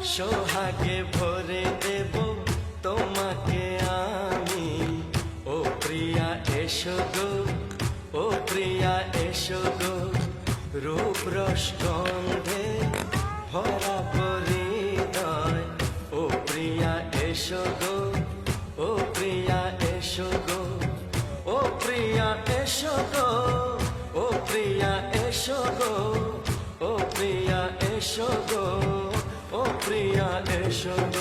সোহাগে ভরে দেব তোমাকে আমি। ও প্রিয়া এসো গো, ও প্রিয়া এসো গো, রূপ রস গন্ধে ভরা হৃদয়। ও প্রিয়া এসো গো, ও প্রিয়া এসো গো, ও প্রিয়া এসো গো, ও প্রিয়া এসো গো, ও প্রিয়া এসো গো, ও প্রিয়া এসো গো।